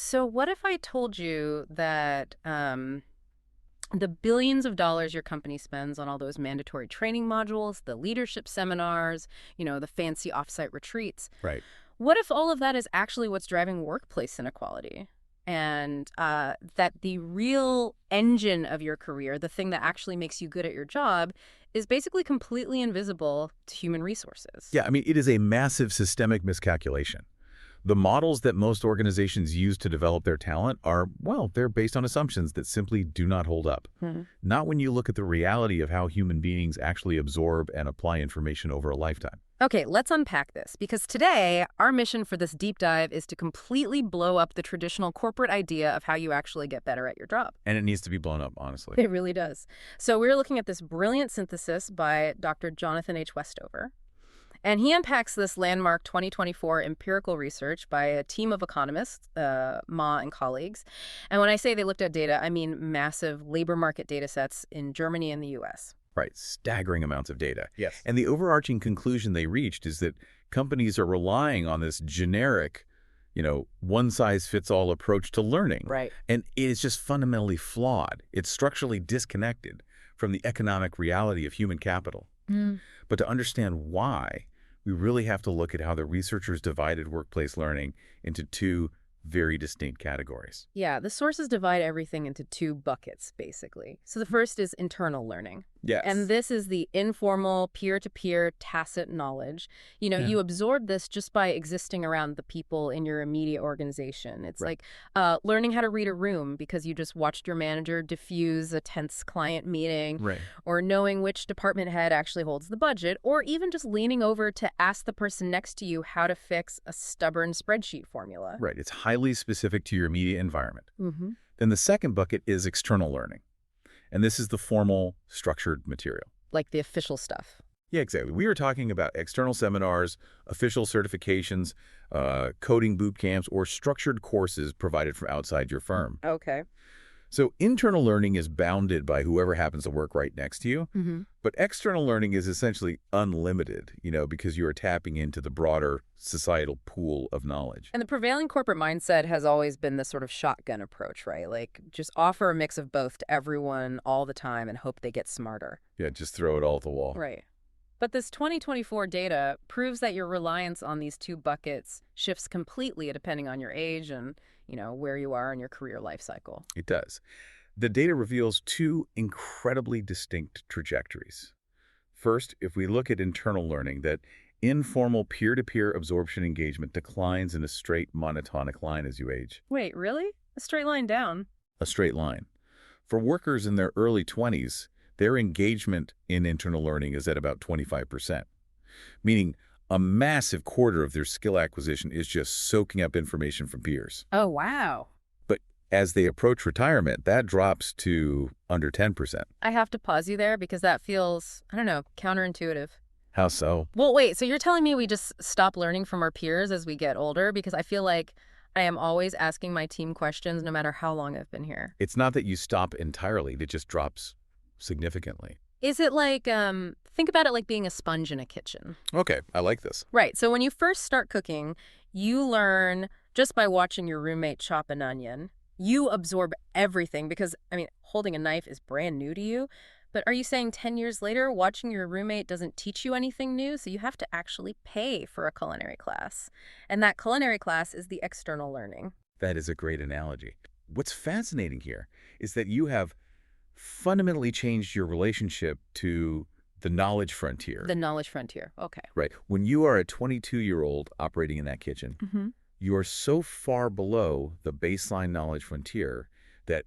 So what if I told you that the billions of dollars your company spends on all those mandatory training modules, the leadership seminars, the fancy offsite retreats, Right. what if all of that is actually what's driving workplace inequality? And that the real engine of your career, the thing that actually makes you good at your job, is basically completely invisible to human resources. Yeah, I mean, it is a massive systemic miscalculation. The models that most organizations use to develop their talent are, well, they're based on assumptions that simply do not hold up. Hmm. Not when you look at the reality of how human beings actually absorb and apply information over a lifetime. Okay, let's unpack this, because today, our mission for this deep dive is to completely blow up the traditional corporate idea of how you actually get better at your job. And it needs to be blown up, honestly. It really does. So we're looking at this brilliant synthesis by Dr. Jonathan H. Westover. And he unpacks this landmark 2024 empirical research by a team of economists, Ma and colleagues. And when I say they looked at data, I mean massive labor market data sets in Germany and the U.S. Right, staggering amounts of data. Yes. And the overarching conclusion they reached is that companies are relying on this generic, one-size-fits-all approach to learning. Right. And it is just fundamentally flawed. It's structurally disconnected from the economic reality of human capital. But to understand why, we really have to look at how the researchers divided workplace learning into two very distinct categories. Yeah, the sources divide everything into two buckets, basically. So the first is internal learning. Yes. And this is the informal, peer-to-peer, tacit knowledge. You absorb this just by existing around the people in your immediate organization. It's Right. like learning how to read a room because you just watched your manager diffuse a tense client meeting, Right. or knowing which department head actually holds the budget, or even just leaning over to ask the person next to you how to fix a stubborn spreadsheet formula. Right. It's highly specific to your immediate environment. Mm-hmm. Then the second bucket is external learning. And this is the formal, structured material. Like the official stuff. Yeah, exactly. We were talking about external seminars, official certifications, coding boot camps, or structured courses provided from outside your firm. Okay. So internal learning is bounded by whoever happens to work right next to you. Mm-hmm. But external learning is essentially unlimited, because you are tapping into the broader societal pool of knowledge. And the prevailing corporate mindset has always been this sort of shotgun approach, right? Like, just offer a mix of both to everyone all the time and hope they get smarter. Yeah, just throw it all at the wall. Right. But this 2024 data proves that your reliance on these two buckets shifts completely depending on your age and, where you are in your career life cycle. It does. The data reveals two incredibly distinct trajectories. First, if we look at internal learning, that informal peer-to-peer absorption engagement declines in a straight monotonic line as you age. Wait, really? A straight line down? A straight line. For workers in their early 20s, their engagement in internal learning is at about 25%, meaning a massive quarter of their skill acquisition is just soaking up information from peers. Oh, wow. But as they approach retirement, that drops to under 10%. I have to pause you there because that feels, I don't know, counterintuitive. How so? Well, wait, so you're telling me we just stop learning from our peers as we get older? Because I feel like I am always asking my team questions no matter how long I've been here. It's not that you stop entirely, it just drops significantly. Is it like, think about it like being a sponge in a kitchen. Okay, I like this. Right, so when you first start cooking, you learn just by watching your roommate chop an onion. You absorb everything because, holding a knife is brand new to you. But are you saying 10 years later, watching your roommate doesn't teach you anything new? So you have to actually pay for a culinary class. And that culinary class is the external learning. That is a great analogy. What's fascinating here is that you have fundamentally changed your relationship to the knowledge frontier. The knowledge frontier. Okay. Right. When you are a 22-year-old operating in that kitchen, you are so far below the baseline knowledge frontier that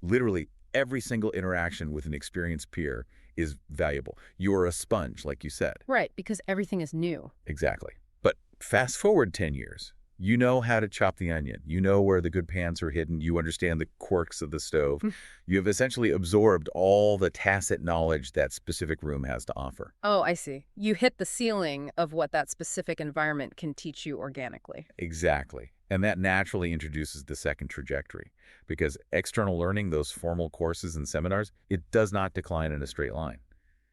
literally every single interaction with an experienced peer is valuable. You are a sponge, like you said. Right, because everything is new. Exactly. But fast forward 10 years. You know how to chop the onion. You know where the good pans are hidden. You understand the quirks of the stove. You have essentially absorbed all the tacit knowledge that specific room has to offer. Oh, I see. You hit the ceiling of what that specific environment can teach you organically. Exactly. And that naturally introduces the second trajectory. Because external learning, those formal courses and seminars, it does not decline in a straight line.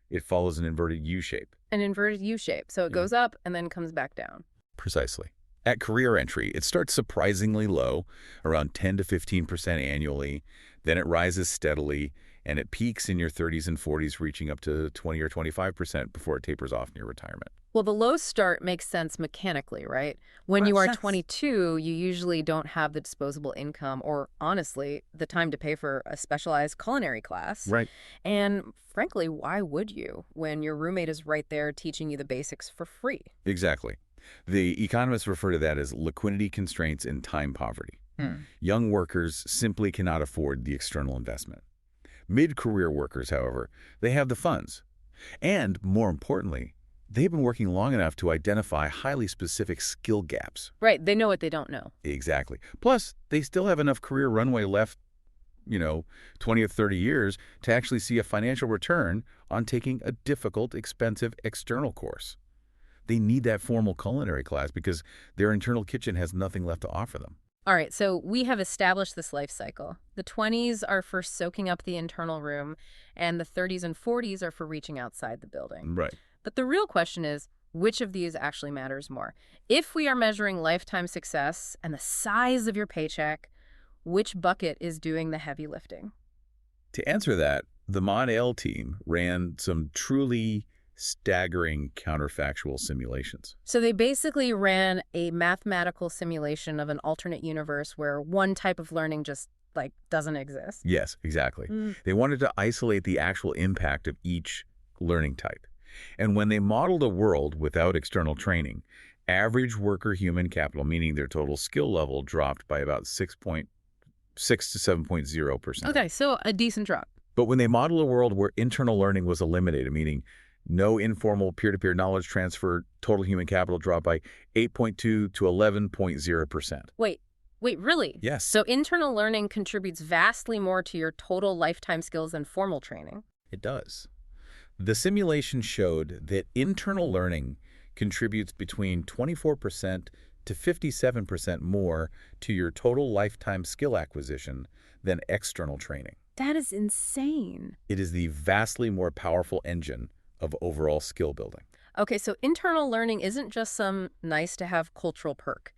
It follows an inverted U shape. An inverted U shape. So it goes up and then comes back down. Precisely. At career entry, it starts surprisingly low, around 10 to 15% annually. Then it rises steadily, and it peaks in your 30s and 40s, reaching up to 20 or 25% before it tapers off near retirement. Well, the low start makes sense mechanically, right? When you Makes are sense. 22, you usually don't have the disposable income or, honestly, the time to pay for a specialized culinary class. Right. And frankly, why would you when your roommate is right there teaching you the basics for free? Exactly. The economists refer to that as liquidity constraints and time poverty. Hmm. Young workers simply cannot afford the external investment. Mid-career workers, however, they have the funds. And, more importantly, they've been working long enough to identify highly specific skill gaps. Right, they know what they don't know. Exactly. Plus, they still have enough career runway left, 20 or 30 years to actually see a financial return on taking a difficult, expensive external course. They need that formal culinary class because their internal kitchen has nothing left to offer them. All right, so we have established this life cycle. The 20s are for soaking up the internal room, and the 30s and 40s are for reaching outside the building. Right. But the real question is, which of these actually matters more? If we are measuring lifetime success and the size of your paycheck, which bucket is doing the heavy lifting? To answer that, the Mod L team ran some truly staggering counterfactual simulations. So they basically ran a mathematical simulation of an alternate universe where one type of learning just like doesn't exist. Yes, exactly. Mm. They wanted to isolate the actual impact of each learning type. And when they modeled a world without external training, average worker human capital, meaning their total skill level, dropped by about 6 to 7.0%. Okay, so a decent drop. But when they model a world where internal learning was eliminated, meaning no informal peer-to-peer knowledge transfer, total human capital dropped by 8.2 to 11.0%. Wait, really? Yes, So internal learning contributes vastly more to your total lifetime skills than formal training. it does. The simulation showed that internal learning contributes between 24% to 57% more to your total lifetime skill acquisition than external training. That is insane. It is the vastly more powerful engine of overall skill building. Okay, so internal learning isn't just some nice-to-have cultural perk.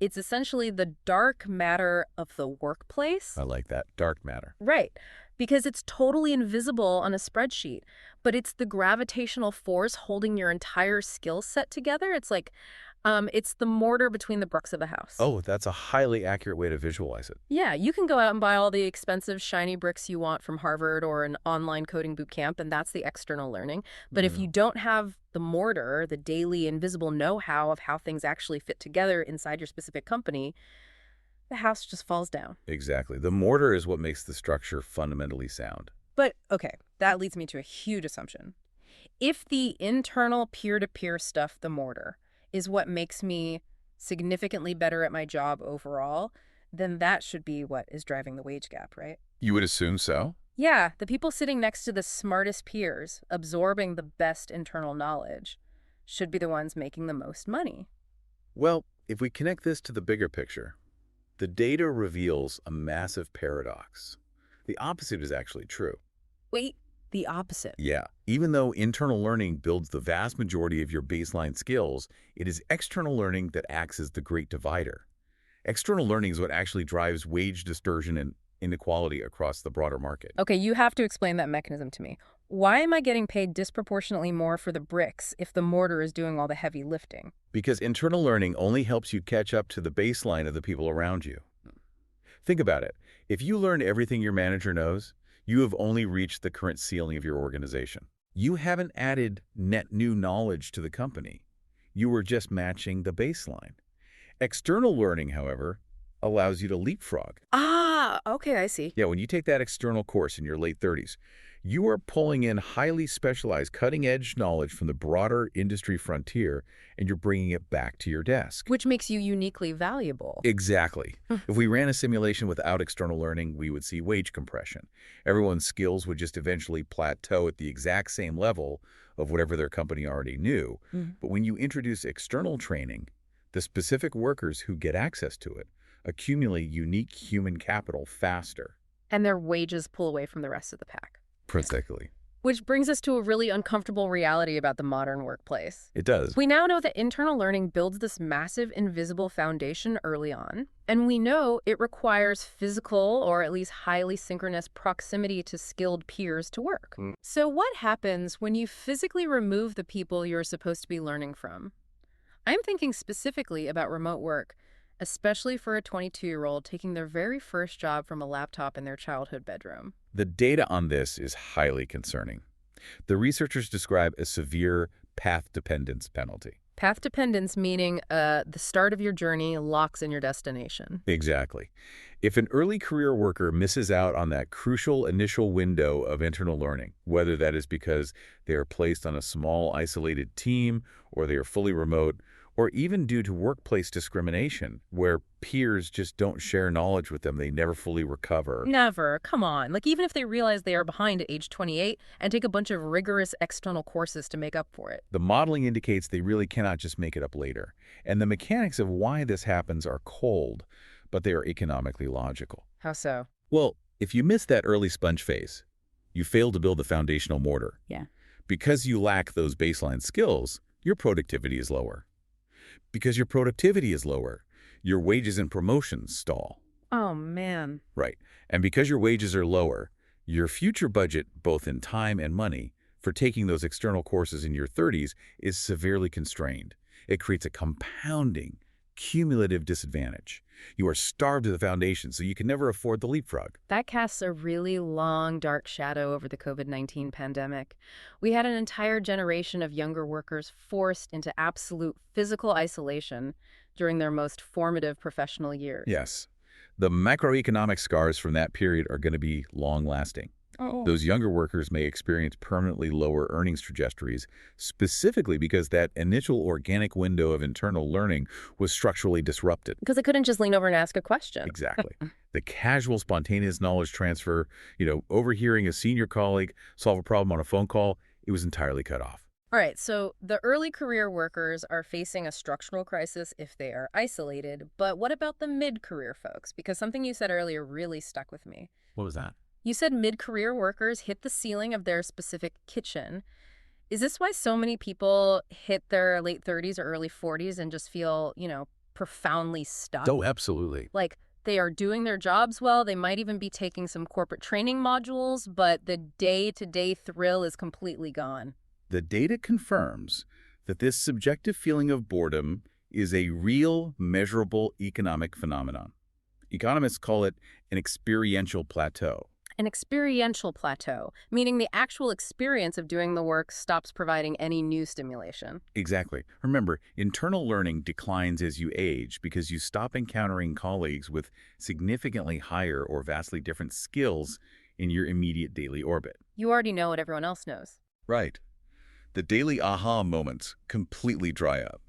It's essentially the dark matter of the workplace. I like that. Dark matter. Right, because it's totally invisible on a spreadsheet, but it's the gravitational force holding your entire skill set together. It's the mortar between the bricks of a house. Oh, that's a highly accurate way to visualize it. Yeah, you can go out and buy all the expensive, shiny bricks you want from Harvard or an online coding boot camp, and that's the external learning. But if you don't have the mortar, the daily invisible know-how of how things actually fit together inside your specific company, the house just falls down. Exactly. The mortar is what makes the structure fundamentally sound. But, okay, that leads me to a huge assumption. If the internal peer-to-peer stuff, the mortar, is what makes me significantly better at my job overall, then that should be what is driving the wage gap, right? You would assume so? Yeah, the people sitting next to the smartest peers, absorbing the best internal knowledge, should be the ones making the most money. Well, if we connect this to the bigger picture, the data reveals a massive paradox. The opposite is actually true. Wait, the opposite. Yeah, even though internal learning builds the vast majority of your baseline skills, it is external learning that acts as the great divider. External learning is what actually drives wage distortion and inequality across the broader market. Okay, you have to explain that mechanism to me. Why am I getting paid disproportionately more for the bricks if the mortar is doing all the heavy lifting? Because internal learning only helps you catch up to the baseline of the people around you. Think about it. If you learn everything your manager knows, you have only reached the current ceiling of your organization. You haven't added net new knowledge to the company. You were just matching the baseline. External learning, however, allows you to leapfrog. Ah, okay, I see. Yeah, when you take that external course in your late 30s, you are pulling in highly specialized, cutting-edge knowledge from the broader industry frontier, and you're bringing it back to your desk. Which makes you uniquely valuable. Exactly. If we ran a simulation without external learning, we would see wage compression. Everyone's skills would just eventually plateau at the exact same level of whatever their company already knew. But when you introduce external training, the specific workers who get access to it accumulate unique human capital faster. And their wages pull away from the rest of the pack. Precisely. Which brings us to a really uncomfortable reality about the modern workplace. It does. We now know that internal learning builds this massive invisible foundation early on, and we know it requires physical or at least highly synchronous proximity to skilled peers to work. So what happens when you physically remove the people you're supposed to be learning from? I'm thinking specifically about remote work, especially for a 22-year-old taking their very first job from a laptop in their childhood bedroom. The data on this is highly concerning. The researchers describe a severe path dependence penalty. Path dependence meaning the start of your journey locks in your destination. Exactly. If an early career worker misses out on that crucial initial window of internal learning, whether that is because they are placed on a small isolated team or they are fully remote, or even due to workplace discrimination, where peers just don't share knowledge with them, they never fully recover. Never. Come on. Like, even if they realize they are behind at age 28 and take a bunch of rigorous external courses to make up for it. The modeling indicates they really cannot just make it up later. And the mechanics of why this happens are cold, but they are economically logical. How so? Well, if you miss that early sponge phase, you fail to build the foundational mortar. Yeah. Because you lack those baseline skills, your productivity is lower. Because your productivity is lower, your wages and promotions stall. Oh, man. Right. And because your wages are lower, your future budget, both in time and money, for taking those external courses in your 30s is severely constrained. It creates a compounding, cumulative disadvantage. You are starved to the foundation, so you can never afford the leapfrog. That casts a really long, dark shadow over the COVID-19 pandemic. We had an entire generation of younger workers forced into absolute physical isolation during their most formative professional years. Yes. The macroeconomic scars from that period are going to be long-lasting. Oh. Those younger workers may experience permanently lower earnings trajectories, specifically because that initial organic window of internal learning was structurally disrupted. Because I couldn't just lean over and ask a question. Exactly. The casual, spontaneous knowledge transfer, overhearing a senior colleague solve a problem on a phone call, it was entirely cut off. All right, so the early career workers are facing a structural crisis if they are isolated, but what about the mid-career folks? Because something you said earlier really stuck with me. What was that? You said mid-career workers hit the ceiling of their specific kitchen. Is this why so many people hit their late 30s or early 40s and just feel, profoundly stuck? Oh, absolutely. Like, they are doing their jobs well, they might even be taking some corporate training modules, but the day-to-day thrill is completely gone. The data confirms that this subjective feeling of boredom is a real, measurable economic phenomenon. Economists call it an experiential plateau. An experiential plateau, meaning the actual experience of doing the work stops providing any new stimulation. Exactly. Remember, internal learning declines as you age because you stop encountering colleagues with significantly higher or vastly different skills in your immediate daily orbit. You already know what everyone else knows. Right. The daily aha moments completely dry up.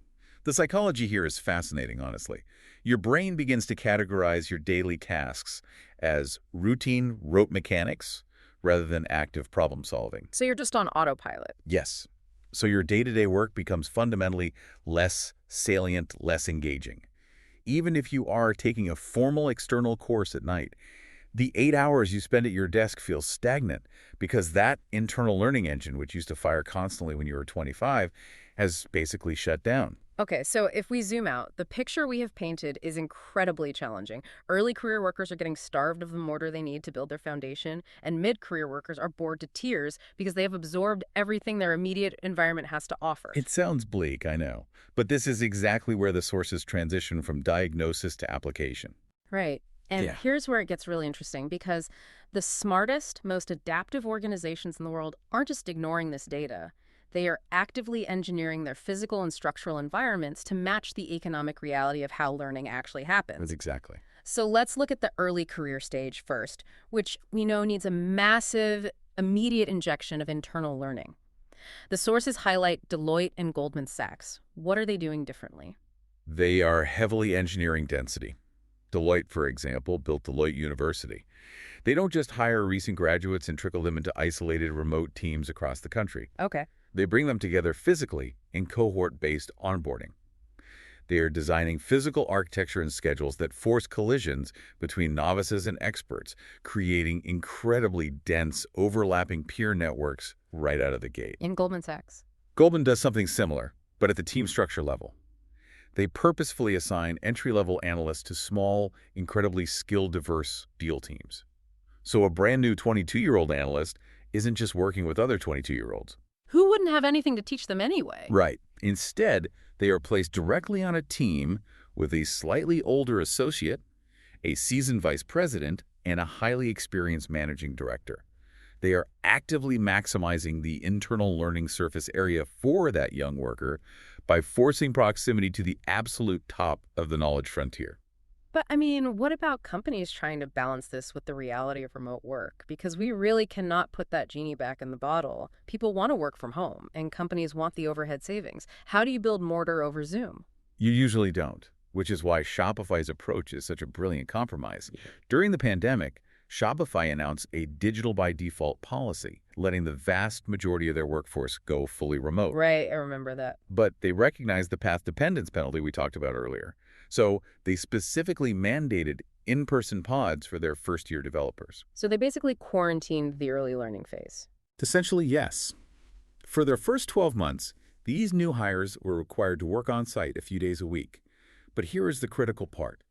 The psychology here is fascinating, honestly. Your brain begins to categorize your daily tasks as routine rote mechanics rather than active problem solving. So you're just on autopilot. Yes. So your day-to-day work becomes fundamentally less salient, less engaging. Even if you are taking a formal external course at night, the 8 hours you spend at your desk feels stagnant because that internal learning engine, which used to fire constantly when you were 25, has basically shut down. Okay, so if we zoom out, the picture we have painted is incredibly challenging. Early career workers are getting starved of the mortar they need to build their foundation, and mid-career workers are bored to tears because they have absorbed everything their immediate environment has to offer. It sounds bleak, I know, but this is exactly where the sources transition from diagnosis to application. Right. And Yeah. here's where it gets really interesting, because the smartest, most adaptive organizations in the world aren't just ignoring this data. They are actively engineering their physical and structural environments to match the economic reality of how learning actually happens. Exactly. So let's look at the early career stage first, which we know needs a massive, immediate injection of internal learning. The sources highlight Deloitte and Goldman Sachs. What are they doing differently? They are heavily engineering density. Deloitte, for example, built Deloitte University. They don't just hire recent graduates and trickle them into isolated remote teams across the country. Okay. They bring them together physically in cohort-based onboarding. They are designing physical architecture and schedules that force collisions between novices and experts, creating incredibly dense, overlapping peer networks right out of the gate. In Goldman Sachs. Goldman does something similar, but at the team structure level. They purposefully assign entry-level analysts to small, incredibly skill-diverse deal teams. So a brand new 22-year-old analyst isn't just working with other 22-year-olds. Who wouldn't have anything to teach them anyway? Right. Instead, they are placed directly on a team with a slightly older associate, a seasoned vice president, and a highly experienced managing director. They are actively maximizing the internal learning surface area for that young worker by forcing proximity to the absolute top of the knowledge frontier. But, I mean, what about companies trying to balance this with the reality of remote work? Because we really cannot put that genie back in the bottle. People want to work from home, and companies want the overhead savings. How do you build mortar over Zoom? You usually don't, which is why Shopify's approach is such a brilliant compromise. During the pandemic, Shopify announced a digital by default policy, letting the vast majority of their workforce go fully remote. Right, I remember that. But they recognized the path dependence penalty we talked about earlier. So they specifically mandated in-person pods for their first-year developers. So they basically quarantined the early learning phase. Essentially, yes. For their first 12 months, these new hires were required to work on-site a few days a week. But here is the critical part.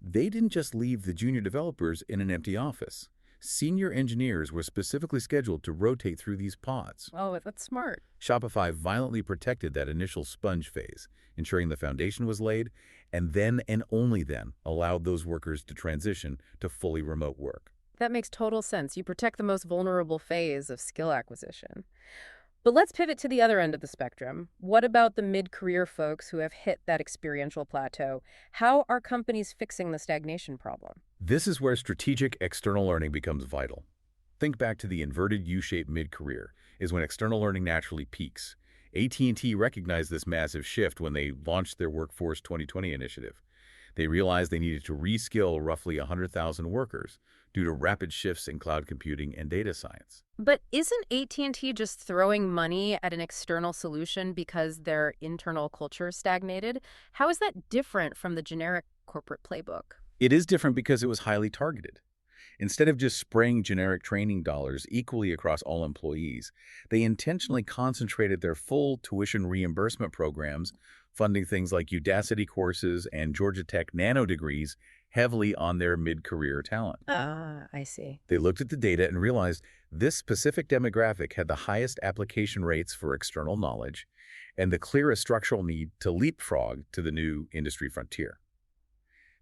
They didn't just leave the junior developers in an empty office. Senior engineers were specifically scheduled to rotate through these pods. Oh, that's smart. Shopify violently protected that initial sponge phase, ensuring the foundation was laid, and then and only then allowed those workers to transition to fully remote work. That makes total sense. You protect the most vulnerable phase of skill acquisition. But let's pivot to the other end of the spectrum. What about the mid-career folks who have hit that experiential plateau? How are companies fixing the stagnation problem? This is where strategic external learning becomes vital. Think back to the inverted U-shaped mid-career, is when external learning naturally peaks. AT&T recognized this massive shift when they launched their Workforce 2020 initiative. They realized they needed to reskill roughly 100,000 workers due to rapid shifts in cloud computing and data science. But isn't AT&T just throwing money at an external solution because their internal culture stagnated? How is that different from the generic corporate playbook? It is different because it was highly targeted. Instead of just spraying generic training dollars equally across all employees, they intentionally concentrated their full tuition reimbursement programs, funding things like Udacity courses and Georgia Tech nano degrees, heavily on their mid-career talent. I see. They looked at the data and realized this specific demographic had the highest application rates for external knowledge and the clearest structural need to leapfrog to the new industry frontier.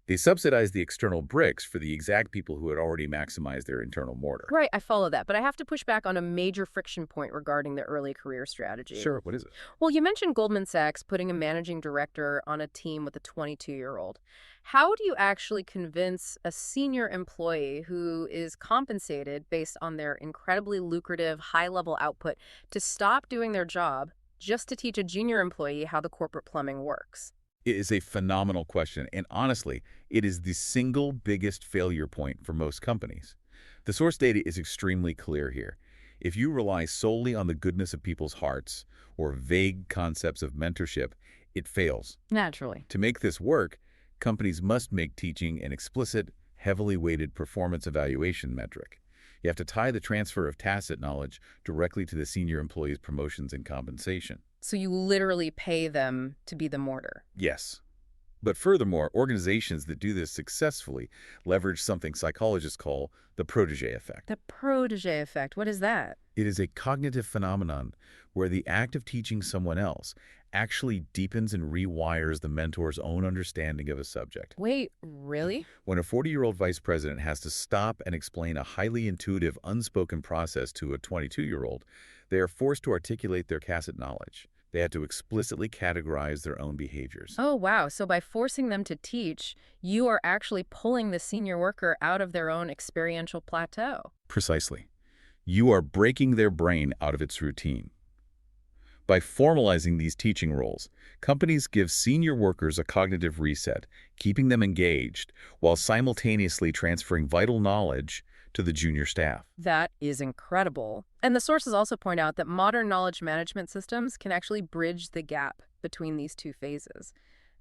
They subsidized the external bricks for the exact people who had already maximized their internal mortar. Right, I follow that, but I have to push back on a major friction point regarding the early career strategy. Sure, what is it? Well, you mentioned Goldman Sachs putting a managing director on a team with a 22-year-old. How do you actually convince a senior employee who is compensated based on their incredibly lucrative high-level output to stop doing their job just to teach a junior employee how the corporate plumbing works? It is a phenomenal question, and honestly, it is the single biggest failure point for most companies. The source data is extremely clear here. If you rely solely on the goodness of people's hearts or vague concepts of mentorship, it fails. Naturally. To make this work, companies must make teaching an explicit, heavily weighted performance evaluation metric. You have to tie the transfer of tacit knowledge directly to the senior employee's promotions and compensation. So you literally pay them to be the mortar. Yes. But furthermore, organizations that do this successfully leverage something psychologists call the protege effect. The protege effect, what is that? It is a cognitive phenomenon where the act of teaching someone else actually deepens and rewires the mentor's own understanding of a subject. Wait, really? When a 40-year-old vice president has to stop and explain a highly intuitive, unspoken process to a 22-year-old, they are forced to articulate their tacit knowledge. They had to explicitly categorize their own behaviors. Oh, wow. So by forcing them to teach, you are actually pulling the senior worker out of their own experiential plateau. Precisely. You are breaking their brain out of its routine. By formalizing these teaching roles, companies give senior workers a cognitive reset, keeping them engaged while simultaneously transferring vital knowledge to the junior staff. That is incredible. And the sources also point out that modern knowledge management systems can actually bridge the gap between these two phases.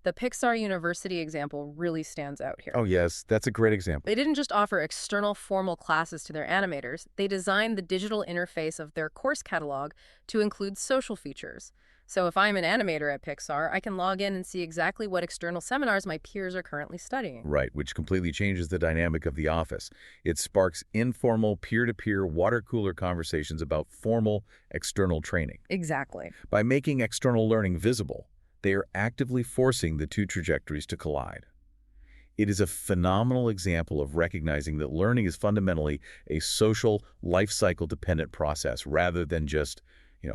The Pixar University example really stands out Oh, here. yes, that's a great example. They didn't just offer external formal classes to their animators, they designed the digital interface of their course catalog to include social features. So if I'm an animator at Pixar, I can log in and see exactly what external seminars my peers are currently studying. Right, which completely changes the dynamic of the office. It sparks informal, peer-to-peer, water cooler conversations about formal, external training. Exactly. By making external learning visible, they are actively forcing the two trajectories to collide. It is a phenomenal example of recognizing that learning is fundamentally a social, life cycle-dependent process rather than just,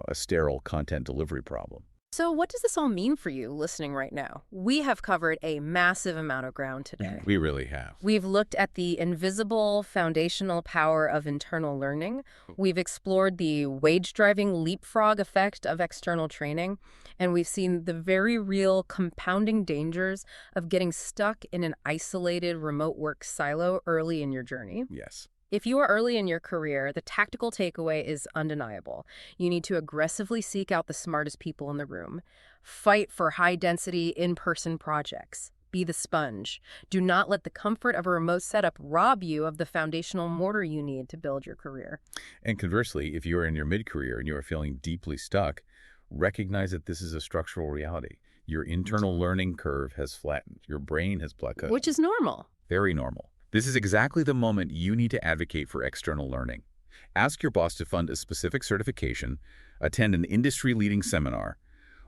a sterile content delivery problem. So, what does this all mean for you listening right now? We have covered a massive amount of ground today. We really have. We've looked at the invisible foundational power of internal learning. We've explored the wage-driving leapfrog effect of external training. And we've seen the very real compounding dangers of getting stuck in an isolated remote work silo early in your journey. Yes. If you are early in your career, the tactical takeaway is undeniable. You need to aggressively seek out the smartest people in the room. Fight for high-density, in-person projects. Be the sponge. Do not let the comfort of a remote setup rob you of the foundational mortar you need to build your career. And conversely, if you are in your mid-career and you are feeling deeply stuck, recognize that this is a structural reality. Your internal learning curve has flattened. Your brain has plateaued. Which is normal. Very normal. This is exactly the moment you need to advocate for external learning. Ask your boss to fund a specific certification, attend an industry-leading seminar,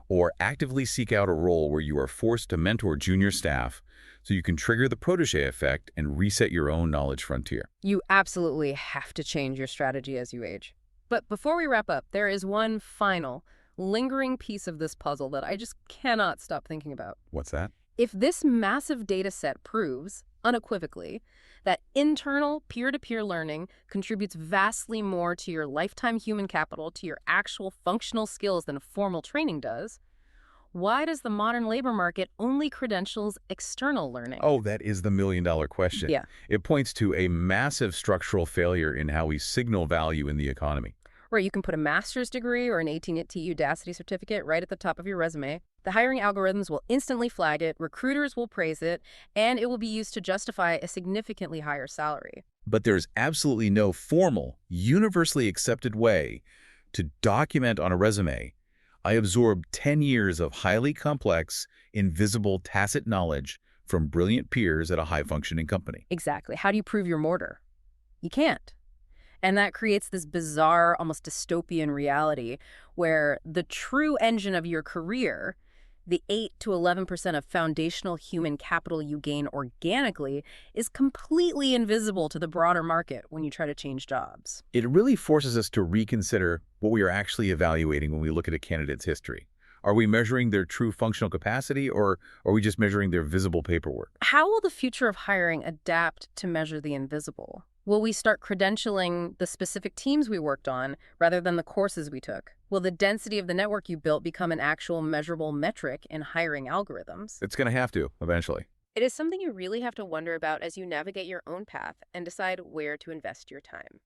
or actively seek out a role where you are forced to mentor junior staff so you can trigger the protege effect and reset your own knowledge frontier. You absolutely have to change your strategy as you age. But before we wrap up, there is one final, lingering piece of this puzzle that I just cannot stop thinking about. What's that? If this massive data set proves, unequivocally, that internal peer-to-peer learning contributes vastly more to your lifetime human capital, to your actual functional skills than formal training does, why does the modern labor market only credentials external learning? Oh, that is the million-dollar question. Yeah. It points to a massive structural failure in how we signal value in the economy. Where you can put a master's degree or an 18-TU Udacity certificate right at the top of your resume. The hiring algorithms will instantly flag it, recruiters will praise it, and it will be used to justify a significantly higher salary. But there's absolutely no formal, universally accepted way to document on a resume, I absorbed 10 years of highly complex, invisible, tacit knowledge from brilliant peers at a high-functioning company. Exactly. How do you prove your mortar? You can't. And that creates this bizarre, almost dystopian reality where the true engine of your career, the 8 to 11% of foundational human capital you gain organically, is completely invisible to the broader market when you try to change jobs. It really forces us to reconsider what we are actually evaluating when we look at a candidate's history. Are we measuring their true functional capacity, or are we just measuring their visible paperwork? How will the future of hiring adapt to measure the invisible? Will we start credentialing the specific teams we worked on rather than the courses we took? Will the density of the network you built become an actual measurable metric in hiring algorithms? It's going to have to, eventually. It is something you really have to wonder about as you navigate your own path and decide where to invest your time.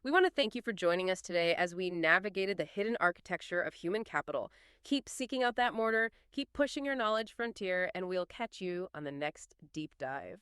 We want to thank you for joining us today as we navigated the hidden architecture of human capital. Keep seeking out that mortar, keep pushing your knowledge frontier, and we'll catch you on the next deep dive.